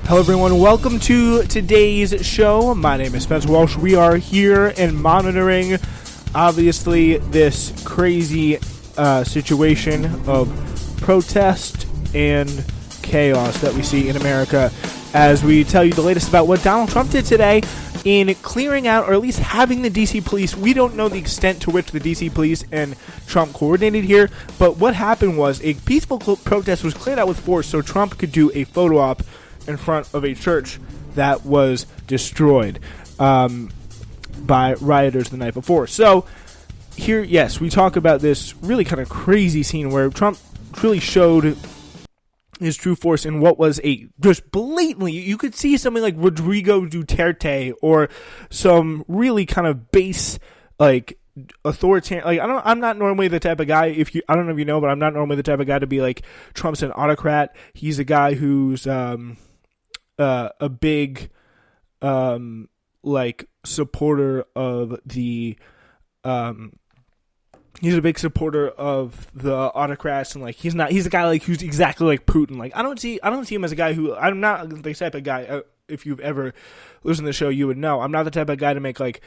Hello everyone, welcome to today's show. My name is Spencer Walsh. We are here and monitoring, obviously, this crazy situation of protest and chaos that we see in America as we tell you the latest about what Donald Trump did today in clearing out, or at least having the DC police. We don't know the extent to which the DC police and Trump coordinated here, but what happened was a peaceful protest was cleared out with force so Trump could do a photo op in front of a church that was destroyed by rioters the night before. So here, yes, we talk about this really kind of crazy scene where Trump really showed his true force in what was a just blatantly, you could see something like Rodrigo Duterte or some really kind of base, like, authoritarian, like, I'm not normally the type of guy, I don't know if you know, but I'm not normally the type of guy to be like, Trump's an autocrat. He's a guy who's a big like supporter of the he's a big supporter of the autocrats, and like he's a guy like who's exactly like Putin. Like I don't see him as a guy who, I'm not the type of guy, if you've ever listened to the show you would know, I'm not the type of guy to make like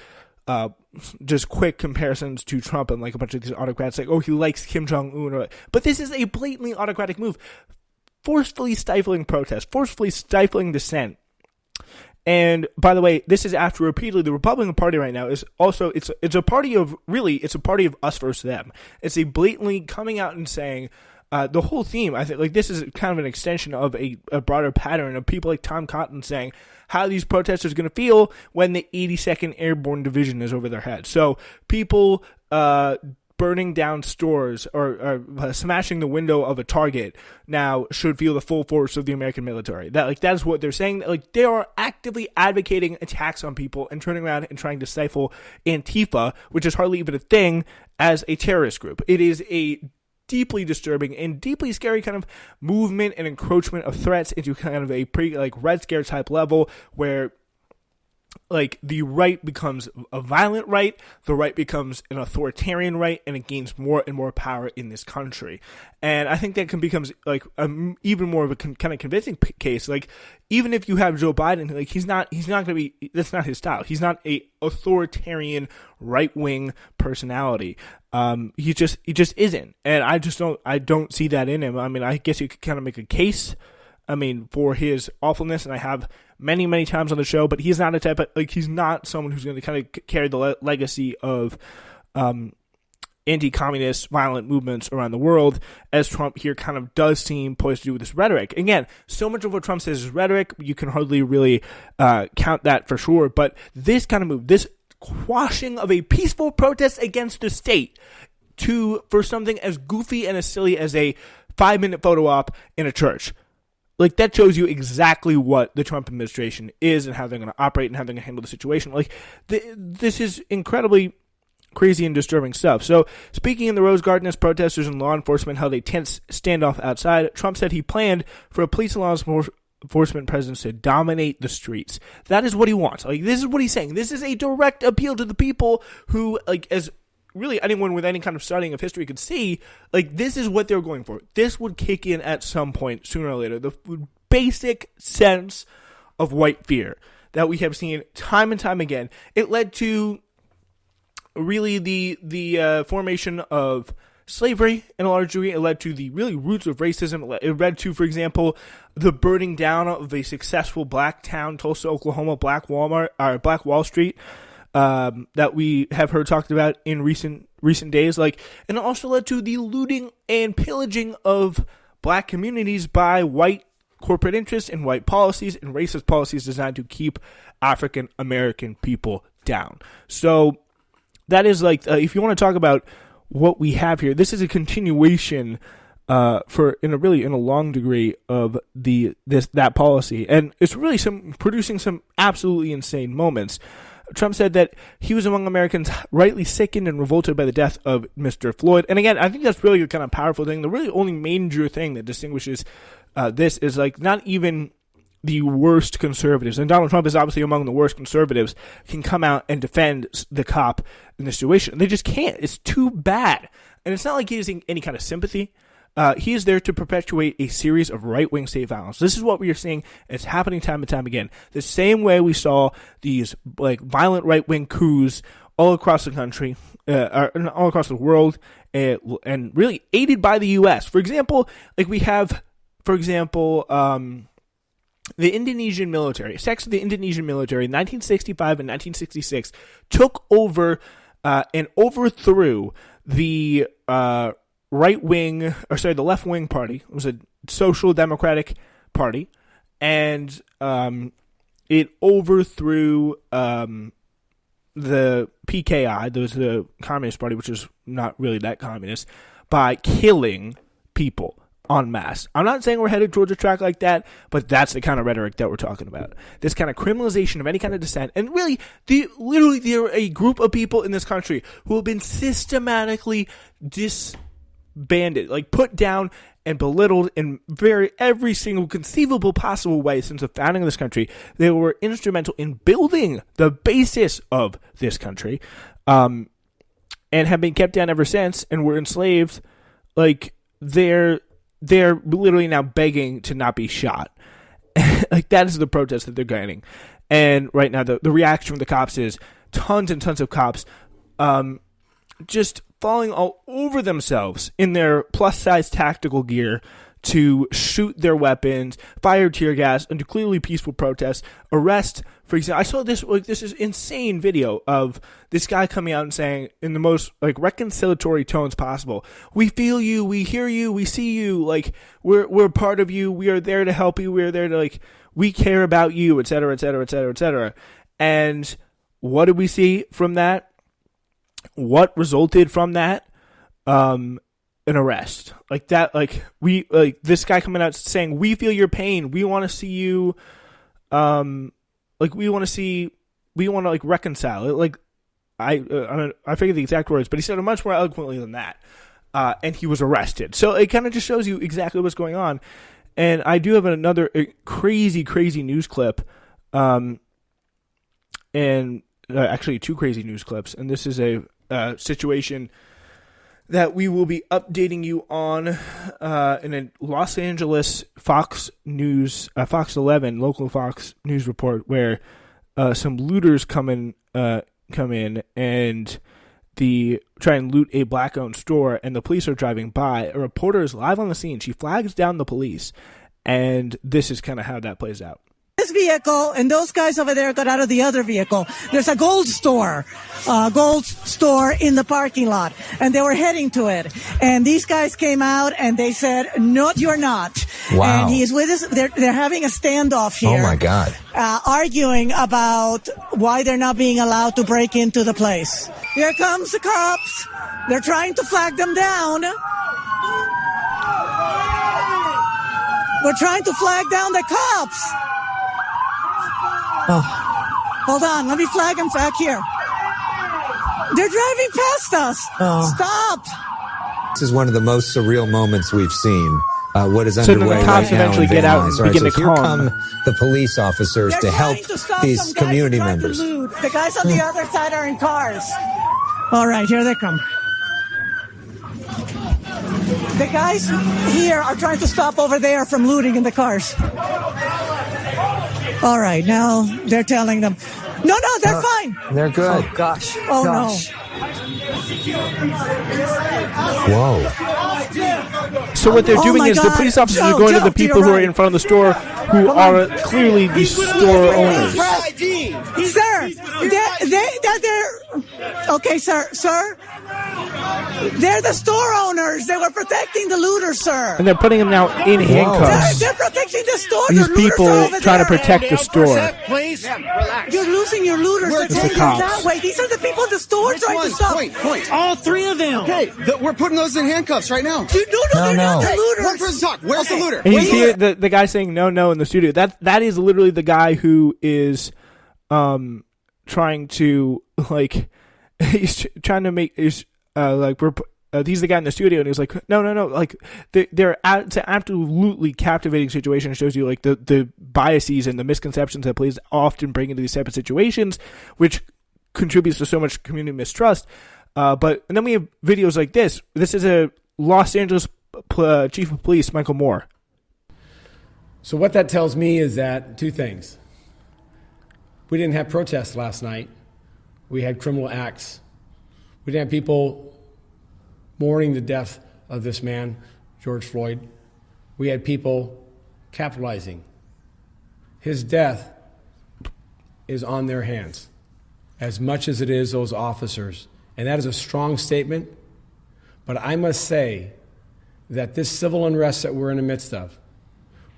just quick comparisons to Trump and like a bunch of these autocrats, like, oh, he likes Kim Jong-un, but this is a blatantly autocratic move. Forcefully stifling protest, forcefully stifling dissent. And by the way, this is after repeatedly the Republican Party right now is also, it's a party of us versus them. It's a blatantly coming out and saying, the whole theme, I think, like, this is kind of an extension of a broader pattern of people like Tom Cotton saying how these protesters are going to feel when the 82nd Airborne Division is over their heads. So people burning down stores or smashing the window of a Target now should feel the full force of the American military. That is what they're saying. Like, they are actively advocating attacks on people and turning around and trying to stifle Antifa, which is hardly even a thing, as a terrorist group. It is a deeply disturbing and deeply scary kind of movement and encroachment of threats into kind of a Red Scare type level where, like, the right becomes a violent right, the right becomes an authoritarian right, and it gains more and more power in this country. And I think that becomes like even more of a kind of convincing case. Like, even if you have Joe Biden, like, he's not going to be, that's not his style. He's not a authoritarian right wing personality. He just isn't, and I don't see that in him. I mean, I guess you could kind of make a case, for his awfulness, and I have many, many times on the show, but he's not a type of, like, he's not someone who's going to kind of carry the legacy of anti-communist violent movements around the world, as Trump here kind of does seem poised to do with this rhetoric. Again, so much of what Trump says is rhetoric, you can hardly really count that for sure, but this kind of move, this quashing of a peaceful protest against the state for something as goofy and as silly as a 5-minute photo op in a church. Like, that shows you exactly what the Trump administration is and how they're going to operate and how they're going to handle the situation. Like, this is incredibly crazy and disturbing stuff. So, speaking in the Rose Garden as protesters and law enforcement held a tense standoff outside, Trump said he planned for a police and law enforcement presence to dominate the streets. That is what he wants. Like, this is what he's saying. This is a direct appeal to the people who, like, as really anyone with any kind of studying of history could see, like, this is what they're going for. This would kick in at some point, sooner or later. The basic sense of white fear that we have seen time and time again. It led to really the formation of slavery in a large degree. It led to the really roots of racism. It led to, for example, the burning down of a successful black town, Tulsa, Oklahoma, Black Wall Street, that we have heard talked about in recent days, like, and it also led to the looting and pillaging of black communities by white corporate interests and white policies and racist policies designed to keep African American people down. So that is like, if you want to talk about what we have here, this is a continuation in a long degree of that policy, and it's really producing some absolutely insane moments. Trump said that he was among Americans rightly sickened and revolted by the death of Mr. Floyd. And again, I think that's really a kind of powerful thing. The really only major thing that distinguishes this is, like, not even the worst conservatives, and Donald Trump is obviously among the worst conservatives, can come out and defend the cop in this situation. They just can't. It's too bad. And it's not like he's using any kind of sympathy. he is there to perpetuate a series of right-wing state violence. This is what we are seeing. It's happening time and time again. The same way we saw these like violent right-wing coups all across the country, all across the world, and really aided by the U.S. For example, like we have, the Indonesian military, sects of the Indonesian military in 1965 and 1966 took over and overthrew the the left-wing party. It was a social democratic party, and it overthrew the PKI, the Communist Party, which is not really that communist, by killing people en masse. I'm not saying we're headed towards a track like that, but that's the kind of rhetoric that we're talking about. This kind of criminalization of any kind of dissent. And really, there are a group of people in this country who have been systematically disbanded, like put down and belittled in every single conceivable possible way since the founding of this country. They were instrumental in building the basis of this country, and have been kept down ever since, and were enslaved. Like, they're literally now begging to not be shot. Like, that is the protest that they're getting. And right now, the reaction from the cops is tons and tons of cops just falling all over themselves in their plus-size tactical gear to shoot their weapons, fire tear gas into clearly peaceful protests, arrest. For example, I saw this is insane video of this guy coming out and saying in the most like reconciliatory tones possible, "We feel you, we hear you, we see you, like we're part of you, we are there to help you, we are there to like we care about you, etc., etc., etc., etc." And what did we see from that? What resulted from that? An arrest. Like that, this guy coming out saying, "We feel your pain. We want to see you, we want to reconcile." Like, I forget the exact words, but he said it much more eloquently than that. And he was arrested. So it kind of just shows you exactly what's going on. And I do have another crazy, crazy news clip. Actually, two crazy news clips. And this is a situation that we will be updating you on in a Los Angeles Fox 11 local Fox News report, where some looters come in and try and loot a black-owned store, and the police are driving by. A reporter is live on the scene. She flags down the police, and this is kind of how that plays out. This vehicle and those guys over there got out of the other vehicle. There's a gold store in the parking lot, and they were heading to it. And these guys came out and they said, "No, you're not." Wow. And he is with us. They're having a standoff here. Oh my God. Arguing about why they're not being allowed to break into the place. Here comes the cops. They're trying to flag them down. We're trying to flag down the cops. Oh. Hold on, let me flag them back here. They're driving past us. Oh. Stop. This is one of the most surreal moments we've seen. What is underway the cops right now eventually in get Van out Nuys. and begin to Here calm. come the police officers to help these community members. The guys on the other side are in cars. All right, here they come. The guys here are trying to stop over there from looting in the cars. All right, now they're telling them, no, they're fine. They're good. Oh, gosh. Oh, gosh. No. Whoa. So what they're doing is the police officers are going to the people who are in front of the store who are clearly the store owners. Sir, they're okay, sir. They're the store owners. They were protecting the looters, sir. And they're putting them now in handcuffs. They're protecting the store. These people trying to protect the store. Please. You're losing your looters. They're taking them that way. These are the people in the store trying to stop. Point. All three of them. Okay, we're putting those in handcuffs right now. They're not the looters. One person talk. Where's the looter? And you hear the guy saying no in the studio. That is literally the guy who is trying to he's trying to make he's the guy in the studio, and he's like, no, like it's an absolutely captivating situation. It shows you like the biases and the misconceptions that police often bring into these type of situations, which contributes to so much community mistrust. And then we have videos like this. This is a Los Angeles Chief of Police Michael Moore. So what that tells me is that two things. We didn't have protests last night. We had criminal acts. We didn't have people mourning the death of this man, George Floyd. We had people capitalizing. His death is on their hands as much as it is those officers. And that is a strong statement. But I must say that this civil unrest that we're in the midst of,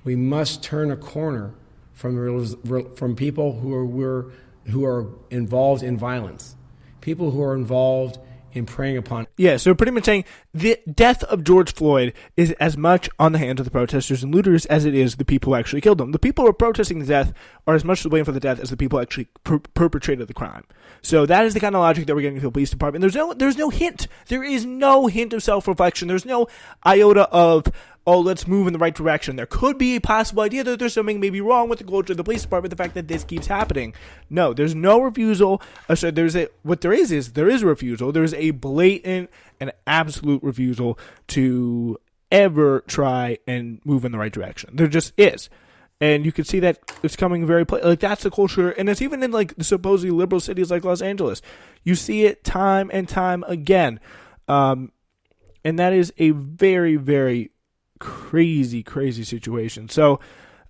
we must turn a corner from people who are involved in violence, people who are involved in preying upon. Yeah, so pretty much saying the death of George Floyd is as much on the hands of the protesters and looters as it is the people who actually killed him. The people who are protesting the death are as much to blame for the death as the people who actually perpetrated the crime. So that is the kind of logic that we're getting from the police department. There's no hint. There is no hint of self-reflection. There's no iota of, oh, let's move in the right direction. There could be a possible idea that there's something maybe wrong with the culture of the police department, the fact that this keeps happening. No, there's no refusal. So there is a refusal. There is a blatant and absolute refusal to ever try and move in the right direction. There just is. And you can see that it's coming very, like, that's the culture. And it's even in, like, the supposedly liberal cities like Los Angeles. You see it time and time again. And that is a very, very crazy situation. So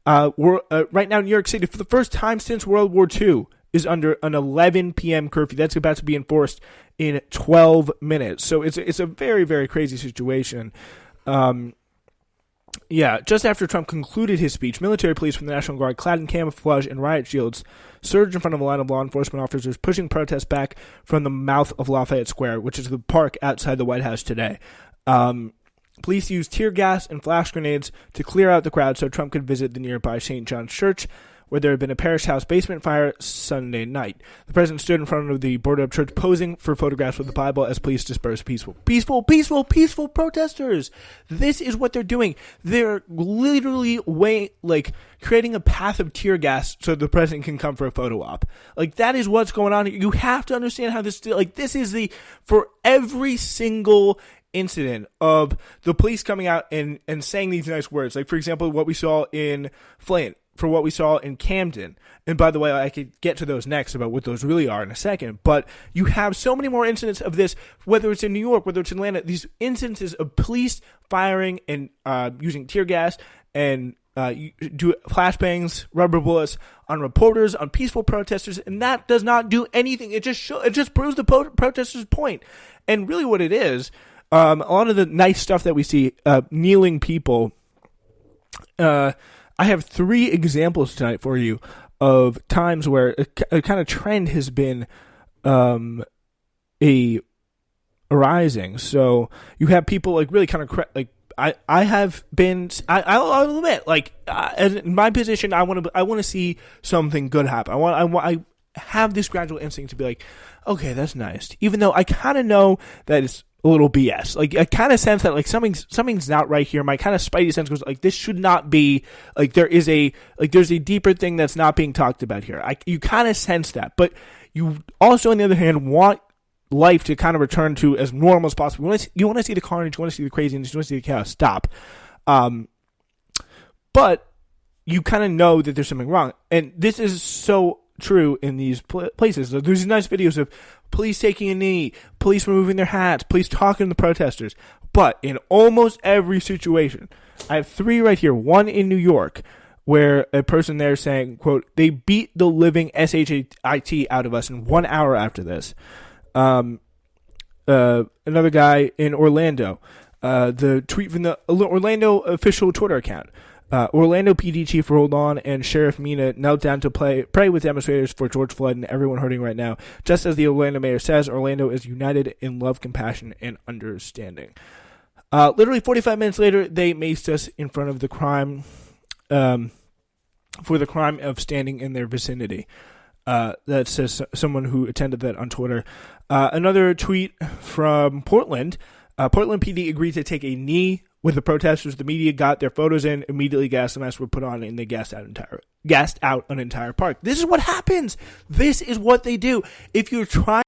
we're right now in New York City, for the first time since World War II, is under an 11 p.m. curfew. That's about to be enforced in 12 minutes. So it's a very, very crazy situation. Just after Trump concluded his speech, military police from the National Guard, clad in camouflage and riot shields, surged in front of a line of law enforcement officers pushing protests back from the mouth of Lafayette Square, which is the park outside the White House today. Police used tear gas and flash grenades to clear out the crowd so Trump could visit the nearby St. John's Church, where there had been a parish house basement fire Sunday night. The president stood in front of the boarded-up church posing for photographs with the Bible as police dispersed peaceful protesters. This is what they're doing. They're literally creating a path of tear gas so the president can come for a photo op. Like, that is what's going on. You have to understand how this is for every single incident of the police coming out and saying these nice words. Like, for example, what we saw in Flint, for what we saw in Camden. And by the way, I could get to those next about what those really are in a second. But you have so many more incidents of this, whether it's in New York, whether it's in Atlanta, these instances of police firing and using tear gas and do flashbangs, rubber bullets on reporters, on peaceful protesters, and that does not do anything. It just proves the protesters' point. And really what it is, a lot of the nice stuff that we see, kneeling people, I have 3 examples tonight for you of times where a kind of trend has been arising. So you have people really kind of I'll admit, in my position, I want to see something good happen. I have this gradual instinct to be like, okay, that's nice, even though I kind of know that it's a little BS. I kind of sense that something's not right here. My kind of spidey sense goes this should not be, there's a deeper thing that's not being talked about here. You kind of sense that, but you also, on the other hand, want life to kind of return to as normal as possible. You want to see the carnage, you want to see the craziness, you want to see the chaos stop. But you kind of know that there's something wrong, and this is so true in these places. There's these nice videos of police taking a knee, police removing their hats, police talking to the protesters. But in almost every situation, I have 3 right here. One in New York, where a person there saying, quote, "They beat the living shit out of us in 1 hour after this." Another guy in Orlando, the tweet from the Orlando official Twitter account. Orlando PD Chief Roldan and Sheriff Mina knelt down to pray with demonstrators for George Floyd and everyone hurting right now. Just as the Orlando mayor says, Orlando is united in love, compassion, and understanding. Literally 45 minutes later, they maced us in front of the crime, for the crime of standing in their vicinity. That says someone who attended that on Twitter. Another tweet from Portland. Portland PD agreed to take a knee with the protesters. The media got their photos in, immediately gas masks were put on, and they gassed out an entire park. This is what happens. This is what they do. If you're trying